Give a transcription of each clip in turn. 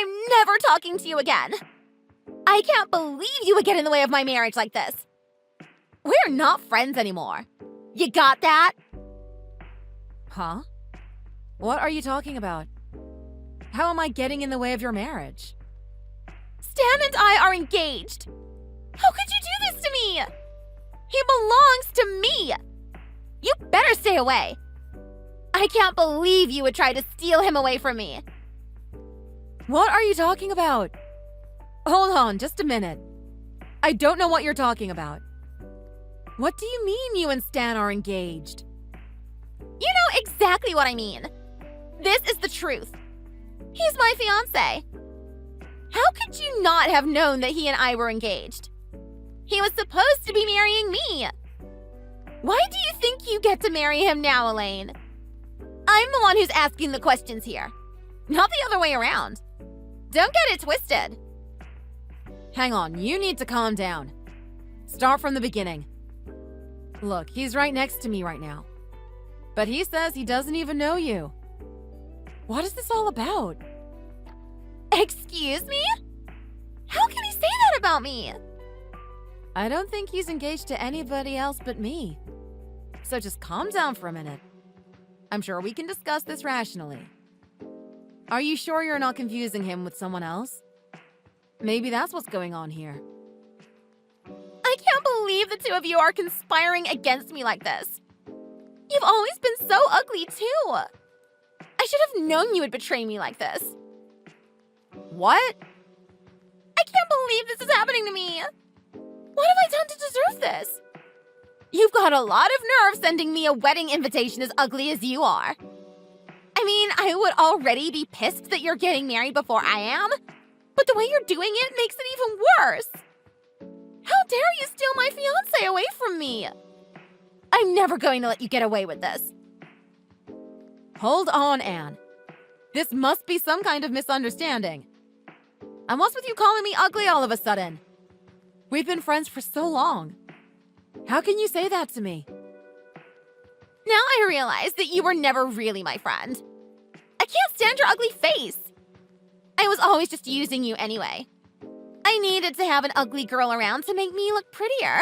I'm never talking to you again. I can't believe you would get in the way of my marriage like this. We're not friends anymore. You got that? Huh? What are you talking about? How am I getting in the way of your marriage? Stan and I are engaged. How could you do this to me? He belongs to me. You better stay away. I can't believe you would try to steal him away from me. What are you talking about? Hold on, just a minute. I don't know what you're talking about. What do you mean you and Stan are engaged? You know exactly what I mean. This is the truth. He's my fiancé. How could you not have known that he and I were engaged? He was supposed to be marrying me. Why do you think you get to marry him now, Elaine? I'm the one who's asking the questions here, not the other way around. Don't get it twisted. Hang on, you need to calm down. Start from the beginning. Look, he's right next to me right now. But he says he doesn't even know you. What is this all about? Excuse me? How can he say that about me? I don't think he's engaged to anybody else but me. So just calm down for a minute. I'm sure we can discuss this rationally. Are you sure you're not confusing him with someone else? Maybe that's what's going on here. I can't believe the two of you are conspiring against me like this. You've always been so ugly, too. I should have known you would betray me like this. What? I can't believe this is happening to me. What have I done to deserve this? You've got a lot of nerve sending me a wedding invitation as ugly as you are. I mean, I would already be pissed that you're getting married before I am, but the way you're doing it makes it even worse. How dare you steal my fiancé away from me? I'm never going to let you get away with this. Hold on, Anne. This must be some kind of misunderstanding. And what's with you calling me ugly all of a sudden? We've been friends for so long. How can you say that to me? Now I realize that you were never really my friend. I can't stand your ugly face. I was always just using you anyway. I needed to have an ugly girl around to make me look prettier.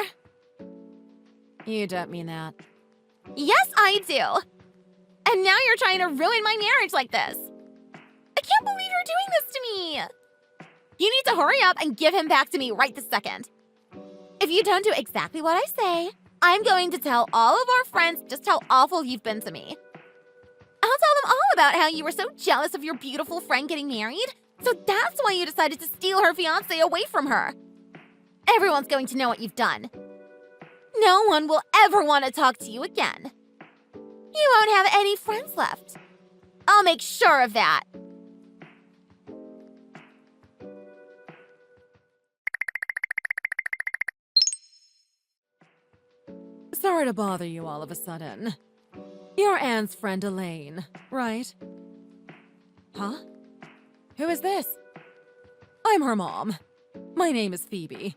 You don't mean that. Yes, I do. And now you're trying to ruin my marriage like this. I can't believe you're doing this to me. You need to hurry up and give him back to me right this second. If you don't do exactly what I say, I'm going to tell all of our friends just how awful you've been to me. I'll tell them all about how you were so jealous of your beautiful friend getting married, so that's why you decided to steal her fiancé away from her. Everyone's going to know what you've done. No one will ever want to talk to you again. You won't have any friends left. I'll make sure of that. Sorry to bother you all of a sudden. You're Anne's friend Elaine, right? Huh? Who is this? I'm her mom. My name is Phoebe.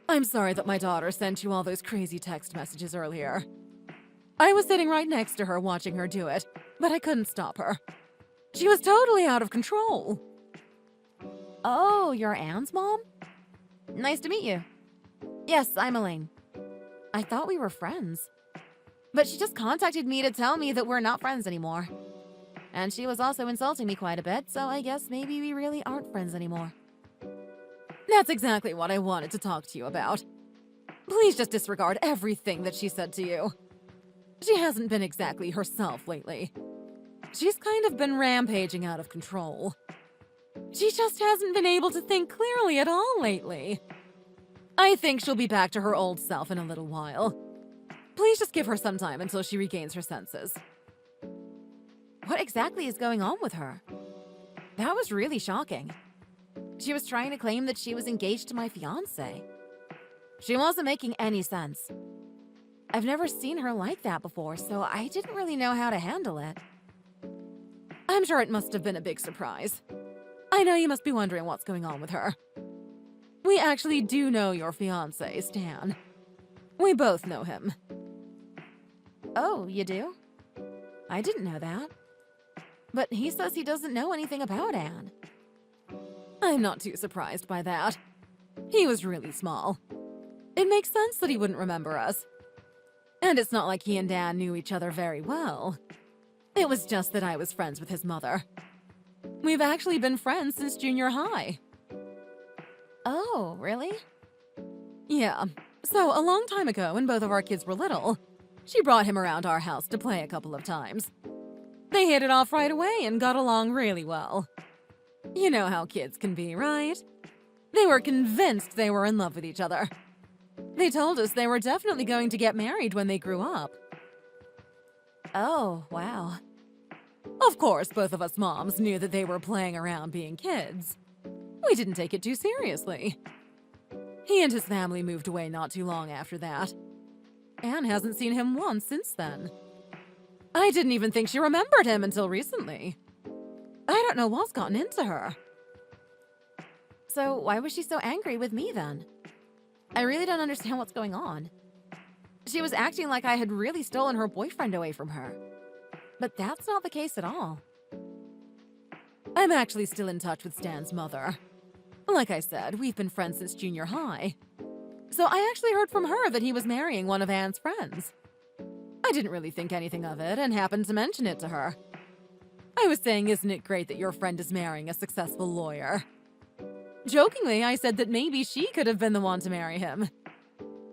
I'm sorry that my daughter sent you all those crazy text messages earlier. I was sitting right next to her watching her do it, but I couldn't stop her. She was totally out of control. Oh, you're Anne's mom? Nice to meet you. Yes, I'm Elaine. I thought we were friends. But she just contacted me to tell me that we're not friends anymore. And she was also insulting me quite a bit, so I guess maybe we really aren't friends anymore. That's exactly what I wanted to talk to you about. Please just disregard everything that she said to you. She hasn't been exactly herself lately. She's kind of been rampaging out of control. She just hasn't been able to think clearly at all lately. I think she'll be back to her old self in a little while. Please just give her some time until she regains her senses. What exactly is going on with her? That was really shocking. She was trying to claim that she was engaged to my fiancé. She wasn't making any sense. I've never seen her like that before, so I didn't really know how to handle it. I'm sure it must have been a big surprise. I know you must be wondering what's going on with her. We actually do know your fiancé, Stan. We both know him. Oh, you do? I didn't know that. But he says he doesn't know anything about Anne. I'm not too surprised by that. He was really small. It makes sense that he wouldn't remember us. And it's not like he and Dan knew each other very well. It was just that I was friends with his mother. We've actually been friends since junior high. Oh, really? Yeah. So, a long time ago, when both of our kids were little, she brought him around our house to play a couple of times. They hit it off right away and got along really well. You know how kids can be, right? They were convinced they were in love with each other. They told us they were definitely going to get married when they grew up. Oh, wow. Of course, both of us moms knew that they were playing around being kids. We didn't take it too seriously. He and his family moved away not too long after that. Anne hasn't seen him once since then. I didn't even think she remembered him until recently. I don't know what's gotten into her. So why was she so angry with me then? I really don't understand what's going on. She was acting like I had really stolen her boyfriend away from her. But that's not the case at all. I'm actually still in touch with Stan's mother. Like I said, we've been friends since junior high. So I actually heard from her that he was marrying one of Anne's friends. I didn't really think anything of it and happened to mention it to her. I was saying, isn't it great that your friend is marrying a successful lawyer? Jokingly, I said that maybe she could have been the one to marry him.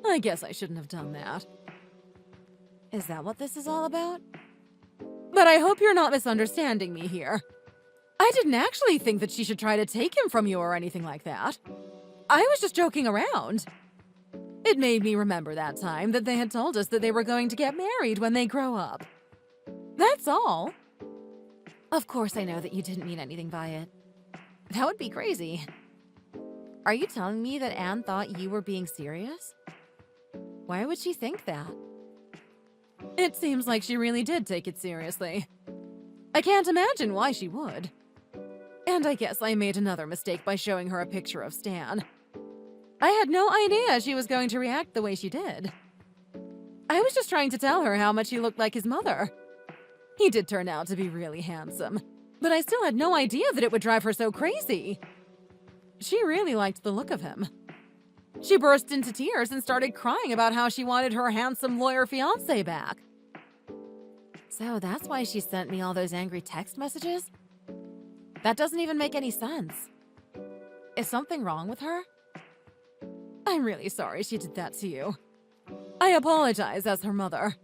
I guess I shouldn't have done that. Is that what this is all about? But I hope you're not misunderstanding me here. I didn't actually think that she should try to take him from you or anything like that. I was just joking around. It made me remember that time that they had told us that they were going to get married when they grow up. That's all. Of course I know that you didn't mean anything by it. That would be crazy. Are you telling me that Anne thought you were being serious? Why would she think that? It seems like she really did take it seriously. I can't imagine why she would. And I guess I made another mistake by showing her a picture of Stan. I had no idea she was going to react the way she did. I was just trying to tell her how much he looked like his mother. He did turn out to be really handsome, but I still had no idea that it would drive her so crazy. She really liked the look of him. She burst into tears and started crying about how she wanted her handsome lawyer fiancé back. So that's why she sent me all those angry text messages? That doesn't even make any sense. Is something wrong with her? I'm really sorry she did that to you. I apologize as her mother.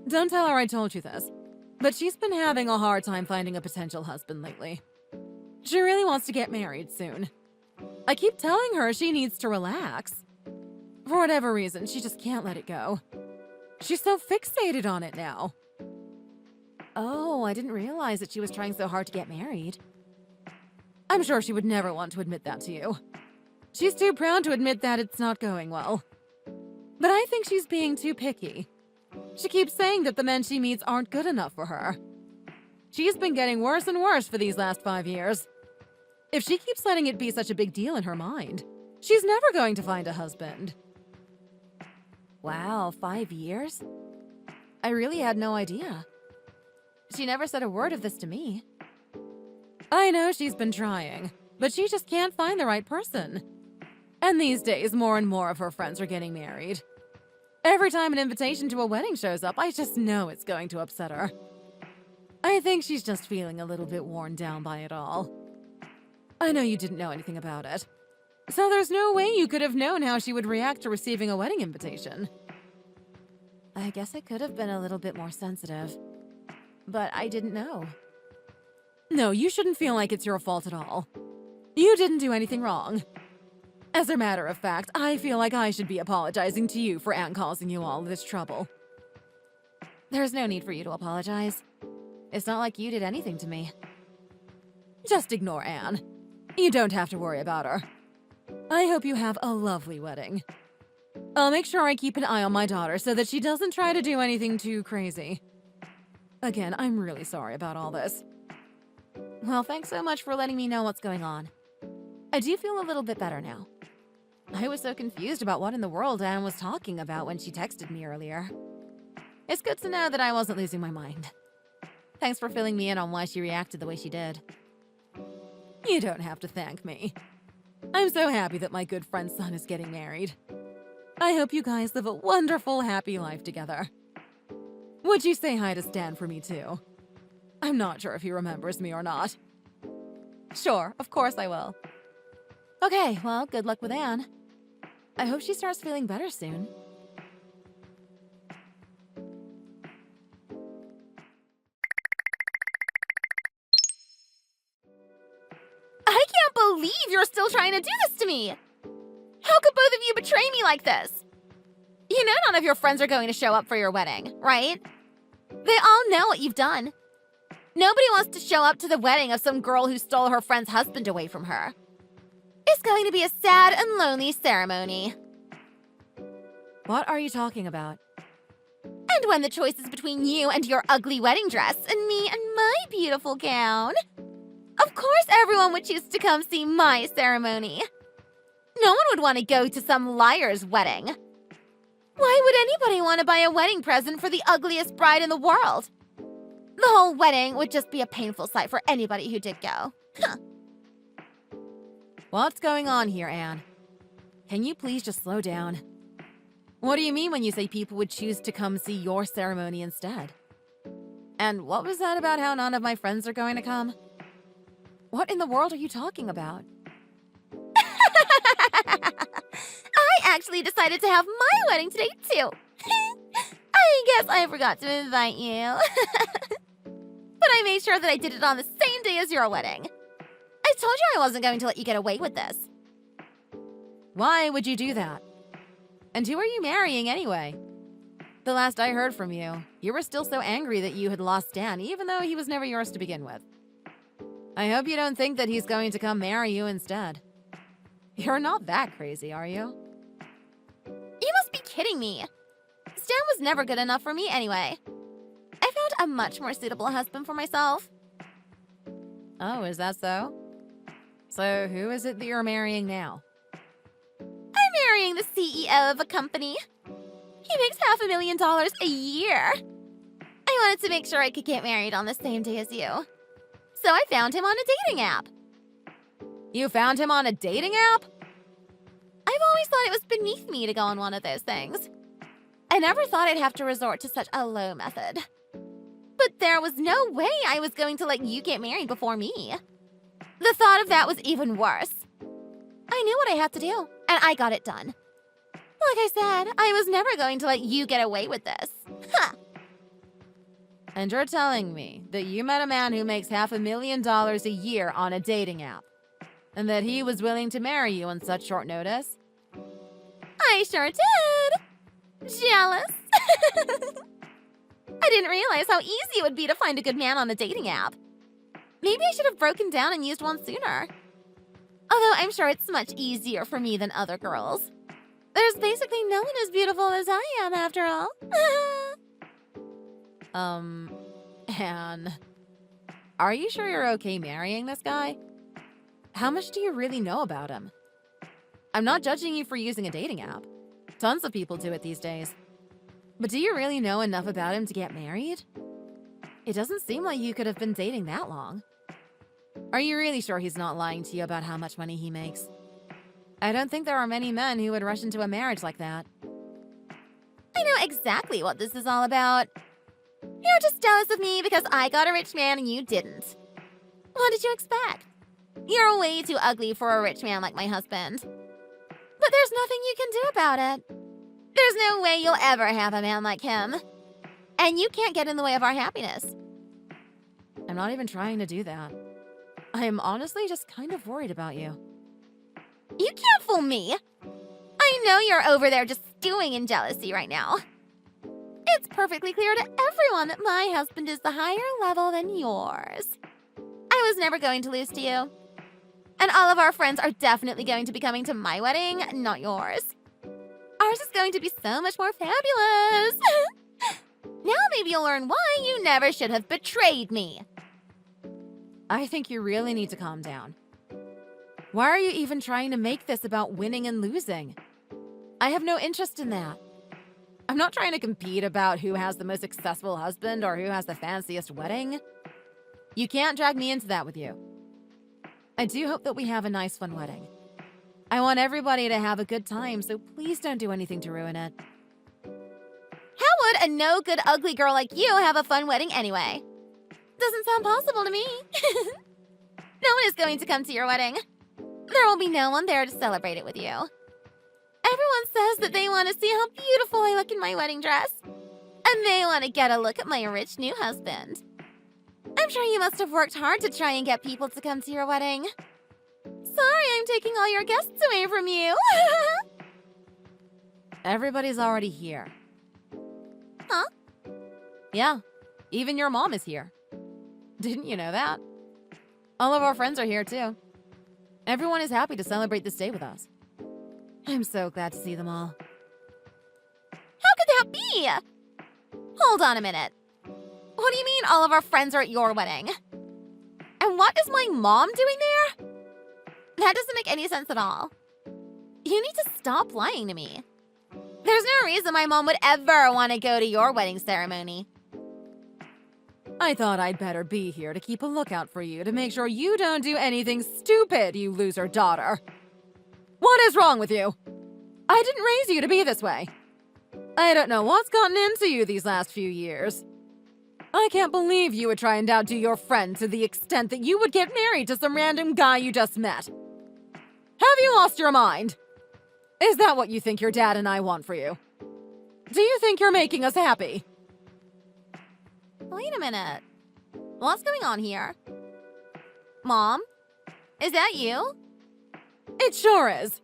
Don't tell her I told you this, but she's been having a hard time finding a potential husband lately. She really wants to get married soon. I keep telling her she needs to relax. For whatever reason, she just can't let it go. She's so fixated on it now. Oh, I didn't realize that she was trying so hard to get married. I'm sure she would never want to admit that to you. She's too proud to admit that it's not going well. But I think she's being too picky. She keeps saying that the men she meets aren't good enough for her. She's been getting worse and worse for these last 5 years. If she keeps letting it be such a big deal in her mind, she's never going to find a husband. Wow, 5 years? I really had no idea. She never said a word of this to me. I know she's been trying, but she just can't find the right person. And these days, more and more of her friends are getting married. Every time an invitation to a wedding shows up, I just know it's going to upset her. I think she's just feeling a little bit worn down by it all. I know you didn't know anything about it, so there's no way you could have known how she would react to receiving a wedding invitation. I guess I could have been a little bit more sensitive, but I didn't know. No, you shouldn't feel like it's your fault at all. You didn't do anything wrong. As a matter of fact, I feel like I should be apologizing to you for Anne causing you all this trouble. There's no need for you to apologize. It's not like you did anything to me. Just ignore Anne. You don't have to worry about her. I hope you have a lovely wedding. I'll make sure I keep an eye on my daughter so that she doesn't try to do anything too crazy. Again, I'm really sorry about all this. Well, thanks so much for letting me know what's going on. I do feel a little bit better now. I was so confused about what in the world Anne was talking about when she texted me earlier. It's good to know that I wasn't losing my mind. Thanks for filling me in on why she reacted the way she did. You don't have to thank me. I'm so happy that my good friend's son is getting married. I hope you guys live a wonderful, happy life together. Would you say hi to Stan for me too? I'm not sure if he remembers me or not. Sure, of course I will. Okay, well, good luck with Anne. I hope she starts feeling better soon. I can't believe you're still trying to do this to me! How could both of you betray me like this? You know none of your friends are going to show up for your wedding, right? They all know what you've done. Nobody wants to show up to the wedding of some girl who stole her friend's husband away from her. It's going to be a sad and lonely ceremony. What are you talking about? And when the choice is between you and your ugly wedding dress and me and my beautiful gown, of course everyone would choose to come see my ceremony. No one would want to go to some liar's wedding. Why would anybody want to buy a wedding present for the ugliest bride in the world? The whole wedding would just be a painful sight for anybody who did go. Huh. What's going on here, Anne? Can you please just slow down? What do you mean when you say people would choose to come see your ceremony instead? And what was that about how none of my friends are going to come? What in the world are you talking about? I actually decided to have my wedding today, too. I guess I forgot to invite you. But I made sure that I did it on the same day as your wedding. I told you I wasn't going to let you get away with this. Why would you do that? And who are you marrying anyway? The last I heard from you, you were still so angry that you had lost Stan, even though he was never yours to begin with. I hope you don't think that he's going to come marry you instead. You're not that crazy, are you? You must be kidding me. Stan was never good enough for me anyway. I found a much more suitable husband for myself. Oh, is that so? So who is it that you're marrying now? I'm marrying the CEO of a company. He makes $500,000 a year. I wanted to make sure I could get married on the same day as you. So I found him on a dating app. You found him on a dating app? I've always thought it was beneath me to go on one of those things. I never thought I'd have to resort to such a low method. But there was no way I was going to let you get married before me. The thought of that was even worse. I knew what I had to do, and I got it done. Like I said, I was never going to let you get away with this. Huh. And you're telling me that you met a man who makes $500,000 a year on a dating app, and that he was willing to marry you on such short notice? I sure did. Jealous. I didn't realize how easy it would be to find a good man on a dating app. Maybe I should have broken down and used one sooner. Although I'm sure it's much easier for me than other girls. There's basically no one as beautiful as I am, after all. Anne, are you sure you're okay marrying this guy? How much do you really know about him? I'm not judging you for using a dating app. Tons of people do it these days. But do you really know enough about him to get married? It doesn't seem like you could have been dating that long. Are you really sure he's not lying to you about how much money he makes? I don't think there are many men who would rush into a marriage like that. I know exactly what this is all about. You're just jealous of me because I got a rich man and you didn't. What did you expect? You're way too ugly for a rich man like my husband. But there's nothing you can do about it. There's no way you'll ever have a man like him. And you can't get in the way of our happiness. I'm not even trying to do that. I am honestly just kind of worried about you. You can't fool me. I know you're over there just stewing in jealousy right now. It's perfectly clear to everyone that my husband is the higher level than yours. I was never going to lose to you. And all of our friends are definitely going to be coming to my wedding, not yours. Ours is going to be so much more fabulous. Now maybe you'll learn why you never should have betrayed me. I think you really need to calm down. Why are you even trying to make this about winning and losing? I have no interest in that. I'm not trying to compete about who has the most successful husband or who has the fanciest wedding. You can't drag me into that with you. I do hope that we have a nice, fun wedding. I want everybody to have a good time, so please don't do anything to ruin it. How would a no-good ugly girl like you have a fun wedding anyway? Doesn't sound possible to me. No one is going to come to your wedding. There will be no one there to celebrate it with you. Everyone says that they want to see how beautiful I look in my wedding dress. And they want to get a look at my rich new husband. I'm sure you must have worked hard to try and get people to come to your wedding. Sorry, I'm taking all your guests away from you. Everybody's already here. Huh? Yeah, even your mom is here. Didn't you know that? All of our friends are here too. Everyone is happy to celebrate this day with us. I'm so glad to see them all. How could that be? Hold on a minute. What do you mean all of our friends are at your wedding? And what is my mom doing there? That doesn't make any sense at all. You need to stop lying to me. There's no reason my mom would ever want to go to your wedding ceremony. I thought I'd better be here to keep a lookout for you to make sure you don't do anything stupid, you loser daughter. What is wrong with you? I didn't raise you to be this way. I don't know what's gotten into you these last few years. I can't believe you would try and outdo your friend to the extent that you would get married to some random guy you just met. Have you lost your mind? Is that what you think your dad and I want for you? Do you think you're making us happy? Wait a minute. What's going on here? Mom? Is that you? It sure is.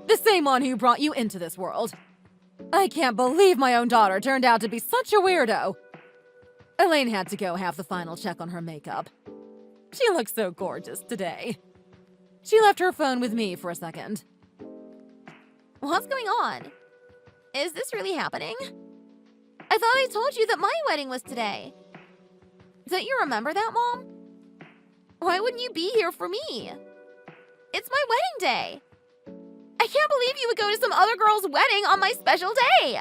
The same one who brought you into this world. I can't believe my own daughter turned out to be such a weirdo. Elaine had to go have the final check on her makeup. She looks so gorgeous today. She left her phone with me for a second. What's going on? Is this really happening? I thought I told you that my wedding was today. Don't you remember that, Mom? Why wouldn't you be here for me? It's my wedding day. I can't believe you would go to some other girl's wedding on my special day.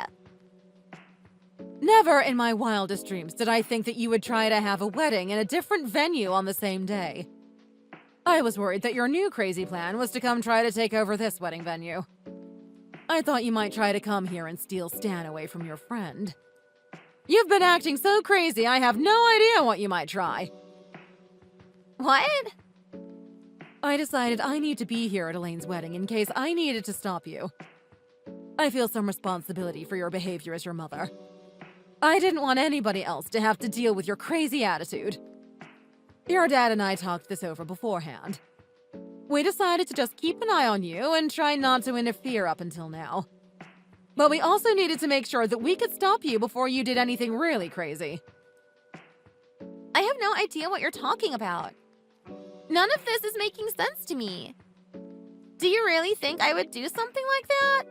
Never in my wildest dreams did I think that you would try to have a wedding in a different venue on the same day. I was worried that your new crazy plan was to come try to take over this wedding venue. I thought you might try to come here and steal Stan away from your friend. You've been acting so crazy, I have no idea what you might try. What? I decided I need to be here at Elaine's wedding in case I needed to stop you. I feel some responsibility for your behavior as your mother. I didn't want anybody else to have to deal with your crazy attitude. Your dad and I talked this over beforehand. We decided to just keep an eye on you and try not to interfere up until now. But we also needed to make sure that we could stop you before you did anything really crazy. I have no idea what you're talking about. None of this is making sense to me. Do you really think I would do something like that?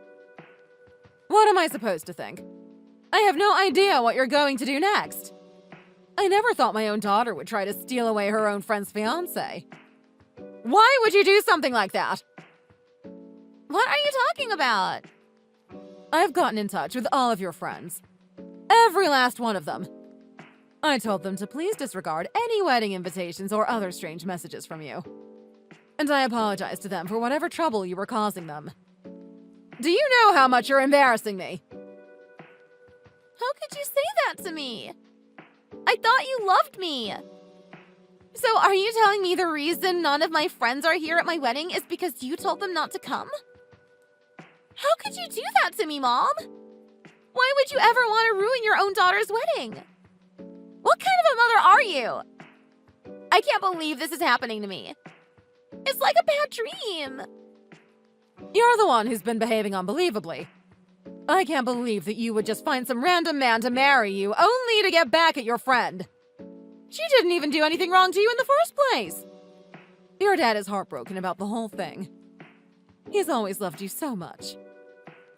What am I supposed to think? I have no idea what you're going to do next. I never thought my own daughter would try to steal away her own friend's fiancé. Why would you do something like that? What are you talking about? I've gotten in touch with all of your friends. Every last one of them. I told them to please disregard any wedding invitations or other strange messages from you. And I apologize to them for whatever trouble you were causing them. Do you know how much you're embarrassing me? How could you say that to me? I thought you loved me. So are you telling me the reason none of my friends are here at my wedding is because you told them not to come? How could you do that to me, Mom? Why would you ever want to ruin your own daughter's wedding? What kind of a mother are you? I can't believe this is happening to me. It's like a bad dream. You're the one who's been behaving unbelievably. I can't believe that you would just find some random man to marry you only to get back at your friend. She didn't even do anything wrong to you in the first place. Your dad is heartbroken about the whole thing. He's always loved you so much.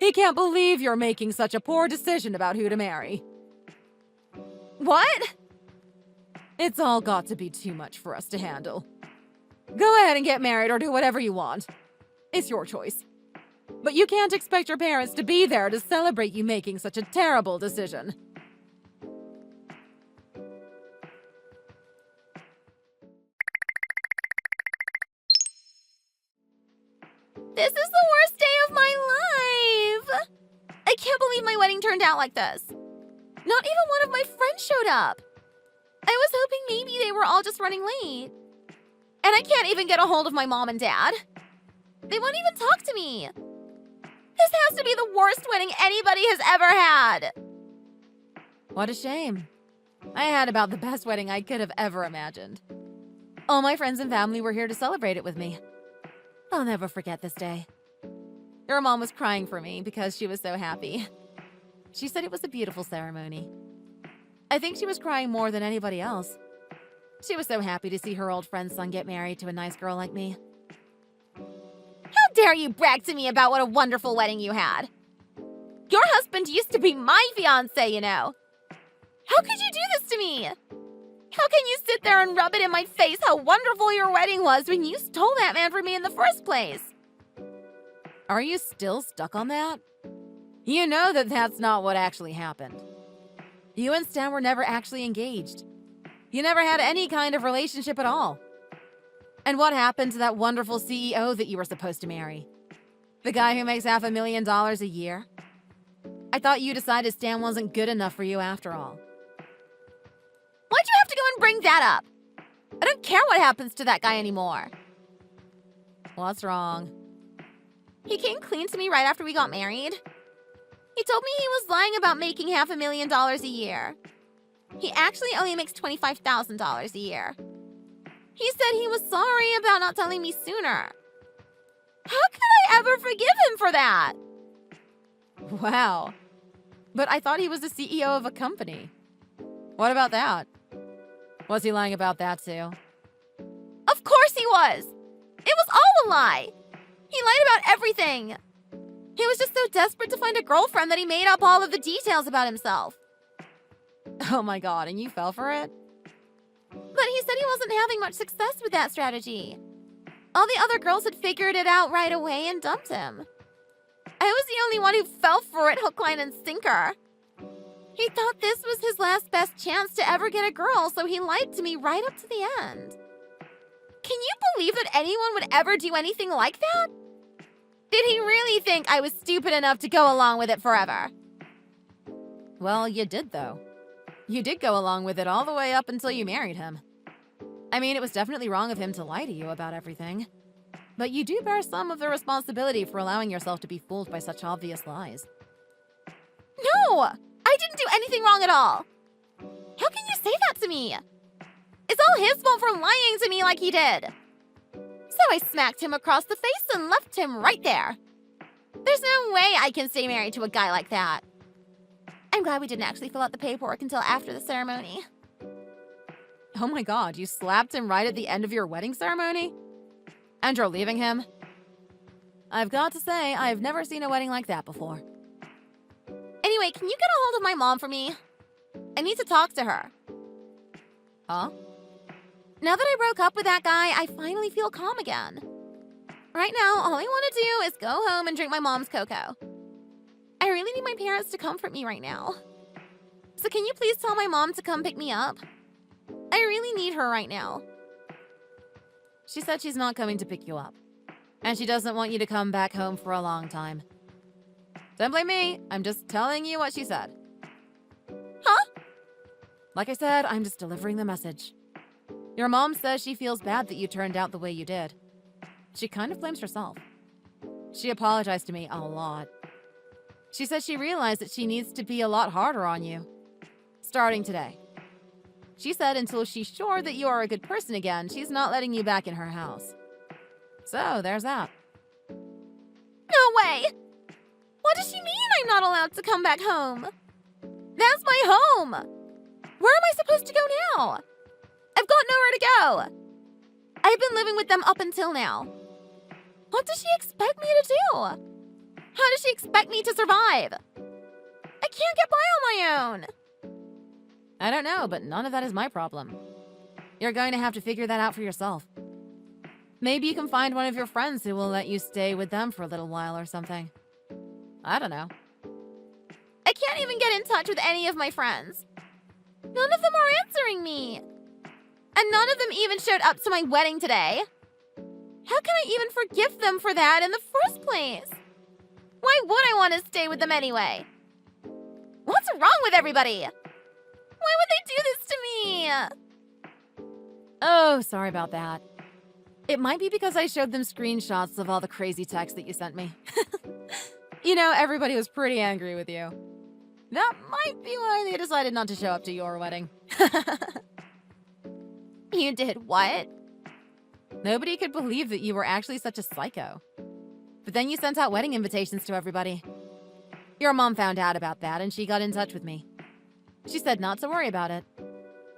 He can't believe you're making such a poor decision about who to marry. What? It's all got to be too much for us to handle. Go ahead and get married or do whatever you want. It's your choice. But you can't expect your parents to be there to celebrate you making such a terrible decision. This is the worst day of my life! I can't believe my wedding turned out like this. Not even one of my friends showed up. I was hoping maybe they were all just running late. And I can't even get a hold of my mom and dad. They won't even talk to me. This has to be the worst wedding anybody has ever had. What a shame. I had about the best wedding I could have ever imagined. All my friends and family were here to celebrate it with me. I'll never forget this day. Your mom was crying for me because she was so happy. She said it was a beautiful ceremony. I think she was crying more than anybody else. She was so happy to see her old friend's son get married to a nice girl like me. How dare you brag to me about what a wonderful wedding you had? Your husband used to be my fiancé, you know. How could you do this to me? How can you sit there and rub it in my face how wonderful your wedding was when you stole that man from me in the first place? Are you still stuck on that? You know that that's not what actually happened. You and Stan were never actually engaged. You never had any kind of relationship at all. And what happened to that wonderful CEO that you were supposed to marry? The guy who makes $500,000 a year? I thought you decided Stan wasn't good enough for you after all. Why'd you have to go and bring that up? I don't care what happens to that guy anymore. What's wrong? He came clean to me right after we got married. He told me he was lying about making $500,000 a year. He actually only makes $25,000 a year. He said he was sorry about not telling me sooner. How could I ever forgive him for that? Wow. But I thought he was the CEO of a company. What about that? Was he lying about that too? Of course he was! It was all a lie! He lied about everything! He was just so desperate to find a girlfriend that he made up all of the details about himself. Oh my god, and you fell for it? But he said he wasn't having much success with that strategy. All the other girls had figured it out right away and dumped him. I was the only one who fell for it hook, line, and sinker. He thought this was his last best chance to ever get a girl, so he lied to me right up to the end. Can you believe that anyone would ever do anything like that? Did he really think I was stupid enough to go along with it forever? Well, you did, though. You did go along with it all the way up until you married him. I mean, it was definitely wrong of him to lie to you about everything. But you do bear some of the responsibility for allowing yourself to be fooled by such obvious lies. No! I didn't do anything wrong at all! How can you say that to me? It's all his fault for lying to me like he did. So I smacked him across the face and left him right there. There's no way I can stay married to a guy like that. I'm glad we didn't actually fill out the paperwork until after the ceremony. Oh my god, you slapped him right at the end of your wedding ceremony? And you're leaving him? I've got to say, I've never seen a wedding like that before. Anyway, can you get a hold of my mom for me? I need to talk to her. Huh? Now that I broke up with that guy, I finally feel calm again. Right now, all I want to do is go home and drink my mom's cocoa. I really need my parents to comfort me right now. So can you please tell my mom to come pick me up? I really need her right now. She said she's not coming to pick you up. And she doesn't want you to come back home for a long time. Don't blame me. I'm just telling you what she said. Huh? Like I said, I'm just delivering the message. Your mom says she feels bad that you turned out the way you did. She kind of blames herself. She apologized to me a lot. She said she realized that she needs to be a lot harder on you. Starting today. She said until she's sure that you are a good person again, she's not letting you back in her house. So, there's that. No way! What does she mean I'm not allowed to come back home? That's my home! Where am I supposed to go now? I've got nowhere to go! I've been living with them up until now. What does she expect me to do? How does she expect me to survive? I can't get by on my own. I don't know, but none of that is my problem. You're going to have to figure that out for yourself. Maybe you can find one of your friends who will let you stay with them for a little while or something. I don't know. I can't even get in touch with any of my friends. None of them are answering me. And none of them even showed up to my wedding today. How can I even forgive them for that in the first place? Why would I want to stay with them anyway? What's wrong with everybody? Why would they do this to me? Oh, sorry about that. It might be because I showed them screenshots of all the crazy texts that you sent me. You know, everybody was pretty angry with you. That might be why they decided not to show up to your wedding. You did what? Nobody could believe that you were actually such a psycho. But then you sent out wedding invitations to everybody. Your mom found out about that and she got in touch with me. She said not to worry about it.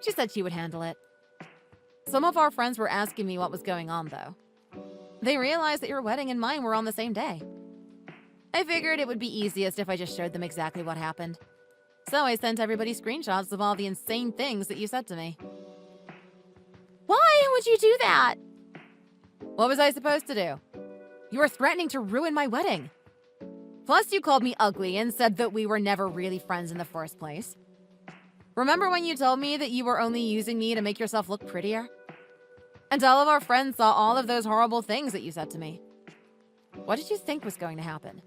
She said she would handle it. Some of our friends were asking me what was going on, though. They realized that your wedding and mine were on the same day. I figured it would be easiest if I just showed them exactly what happened. So I sent everybody screenshots of all the insane things that you said to me. Why would you do that? What was I supposed to do? You were threatening to ruin my wedding. Plus, you called me ugly and said that we were never really friends in the first place. Remember when you told me that you were only using me to make yourself look prettier? And all of our friends saw all of those horrible things that you said to me. What did you think was going to happen?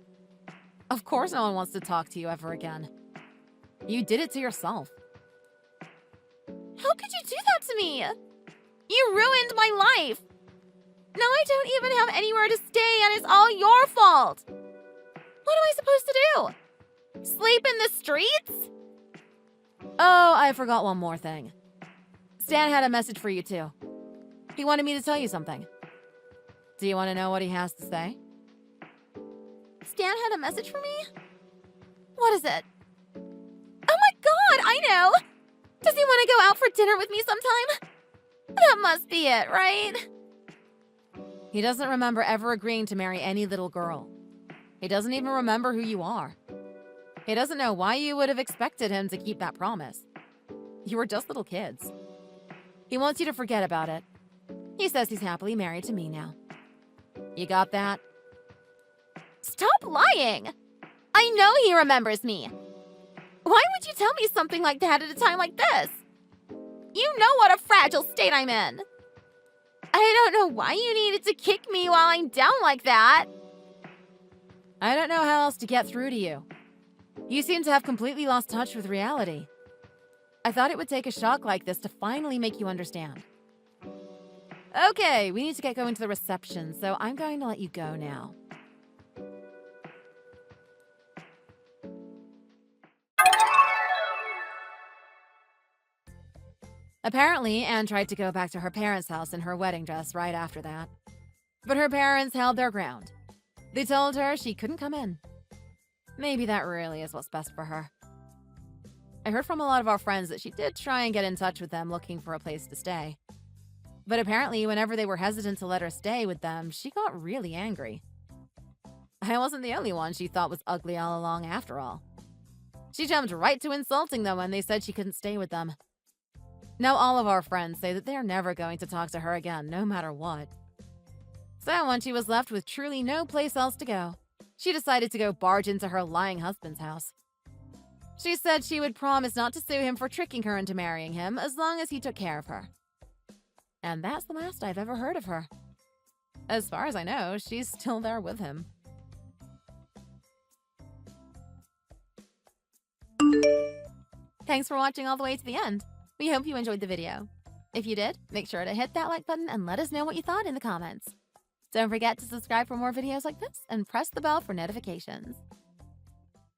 Of course no one wants to talk to you ever again. You did it to yourself. How could you do that to me? You ruined my life. Now I don't even have anywhere to stay and it's all your fault. What am I supposed to do? Sleep in the streets? Oh, I forgot one more thing. Stan had a message for you too. He wanted me to tell you something. Do you want to know what he has to say? Stan had a message for me? What is it? Oh my god, I know! Does he want to go out for dinner with me sometime? That must be it, right? He doesn't remember ever agreeing to marry any little girl. He doesn't even remember who you are. He doesn't know why you would have expected him to keep that promise. You were just little kids. He wants you to forget about it. He says he's happily married to me now. You got that? Stop lying! I know he remembers me. Why would you tell me something like that at a time like this? You know what a fragile state I'm in. I don't know why you needed to kick me while I'm down like that. I don't know how else to get through to you. You seem to have completely lost touch with reality. I thought it would take a shock like this to finally make you understand. Okay, we need to get going to the reception, so I'm going to let you go now. Apparently, Anne tried to go back to her parents' house in her wedding dress right after that. But her parents held their ground. They told her she couldn't come in. Maybe that really is what's best for her. I heard from a lot of our friends that she did try and get in touch with them looking for a place to stay. But apparently, whenever they were hesitant to let her stay with them, she got really angry. I wasn't the only one she thought was ugly all along after all. She jumped right to insulting them when they said she couldn't stay with them. Now all of our friends say that they're never going to talk to her again, no matter what. So when she was left with truly no place else to go, she decided to go barge into her lying husband's house. She said she would promise not to sue him for tricking her into marrying him as long as he took care of her. And that's the last I've ever heard of her. As far as I know, she's still there with him. Thanks for watching all the way to the end. We hope you enjoyed the video. If you did, make sure to hit that like button and let us know what you thought in the comments. Don't forget to subscribe for more videos like this and press the bell for notifications.